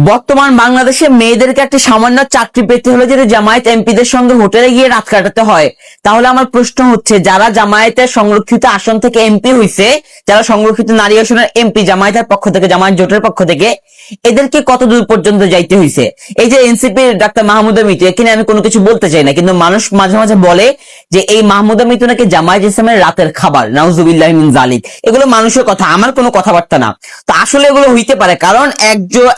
বর্তমান বাংলাদেশে মেয়েদেরকে একটা সামান্য চাকরি পেতে হলে যদি জামায়াত এমপিদের সঙ্গে হোটেলে গিয়ে রাত কাটাতে হয়, তাহলে আমার প্রশ্ন হচ্ছে, যারা জামায়াতের সংরক্ষিত আসন থেকে এমপি হইছে, যারা সংরক্ষিত নারী আসনের এমপি জামায়াতের পক্ষ থেকে, জামায়াত জোটের পক্ষ থেকে, এদেরকে কত দূর পর্যন্ত যাইতে হইছে? এই যে এনসিপির ডাক্তার মাহমুদা মিতু, এখানে আমি কোনো কিছু বলতে চাই না, কিন্তু মানুষ মাঝে মাঝে বলে যে এই মাহমুদা মিতু নাকি জামায়াত ইসলামের রাতের খাবার, নাউজুবিল্লাহি মিন যালিক। এগুলো মানুষের কথা, আমার কোনো কথাবার্তা না। তো আসলে এগুলো হইতে পারে, কারণ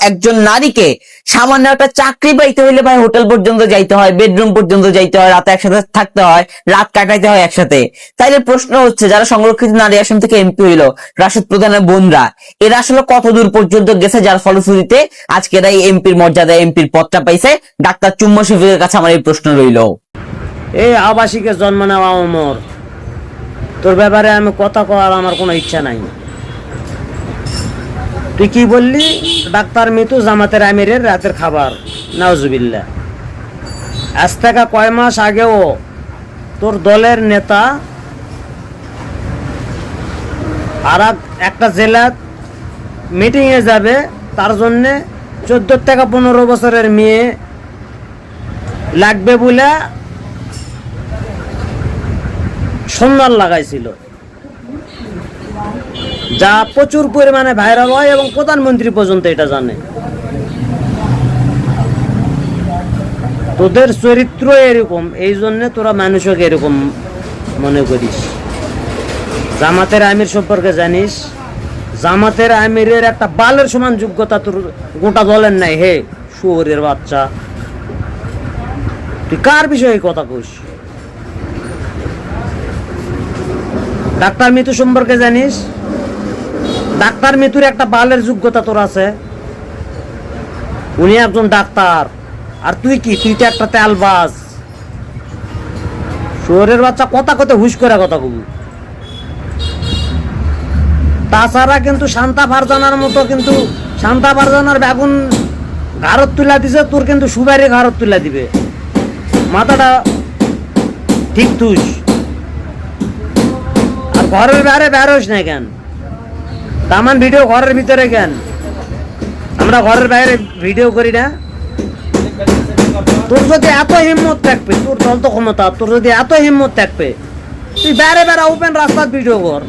একজন নারীকে সামান্য একটা চাকরি পাইতে হইলে ভাই হোটেল পর্যন্ত যাইতে হয়, বেডরুম পর্যন্ত যাইতে হয়, রাতে একসাথে থাকতে হয়, রাত কাটাইতে হয় একসাথে। তাইলে প্রশ্ন হচ্ছে, যারা সংরক্ষিত নারী আসন থেকে এমপি হইলো, রাশেদ প্রধানের বোনরা, এরা আসলে কত দূর পর্যন্ত গেছে, যার ফলশ্রুতিতে আজকে এরা এই এমপির মর্যাদা, এমপির পদটা পাইছে? ডাক্তার চুম্মা শফিকের কাছে আমার এই প্রশ্ন রইল। এই আবাসিকে জন্ম নেওয়া ওমর, তোর ব্যাপারে আমি কথা কওয়ার আমার কোনো ইচ্ছা নাই। তুই কি বললি? ডাক্তার মিতু জামাতের আমিরের রাতের খাবার, নাউজুবিল্লাহ। আজ থেকে কয় মাস আগেও তোর দলের নেতা আর একটা জেলা মিটিংয়ে যাবে, তার জন্যে 14 থেকে 15 বছরের মেয়ে লাগবে বলে সন্ধান লাগাইছিল, যা প্রচুর পরিমাণে ভাইরাল হয় এবং প্রধানমন্ত্রী পর্যন্ত এটা জানে। তোদের চরিত্র এরকম, এই জন্য তোরা মানুষকে এরকম মনে করিস। জামাতের আমির সম্পর্কে জানিস? জামাতের আমিরের একটা বালের সমান যোগ্যতা তোর গোটা দলের নাই। হে শুয়োরের বাচ্চা, তুই কার বিষয়ে কথা কইস? ডাক্তার মিতু সম্পর্কে জানিস? ডাক্তার মিতুর একটা বালের যোগ্যতা তোর আছে? উনি একজন ডাক্তার, আর তুই কি? তুই তো একটা তেলবাজ, শুয়োরের বাচ্চা। কথা কতে হুশ করে কথা কবি। তাছাড়া কিন্তু শান্তা ফারজানার মতো, কিন্তু শান্তা ফারজানার বেগুন ঘাড়ত তুলা দিছে, তোর কিন্তু সুবাইরে ঘাড়ত তুলা দিবে। মাথাটা ঠিক তুস। আর ঘরের বাইরে বেরোস না কেন? তামান ভিডিও ঘরের ভিতরে কেন? আমরা ঘরের বাইরে ভিডিও করি না? তোর যদি এত হিম্মত থাকবে, তোর দল তো ক্ষমতা, তোর যদি এত হিম্মত থাকবে, তুই বাইরে বেড়া ওপেন রাস্তার ভিডিও কর।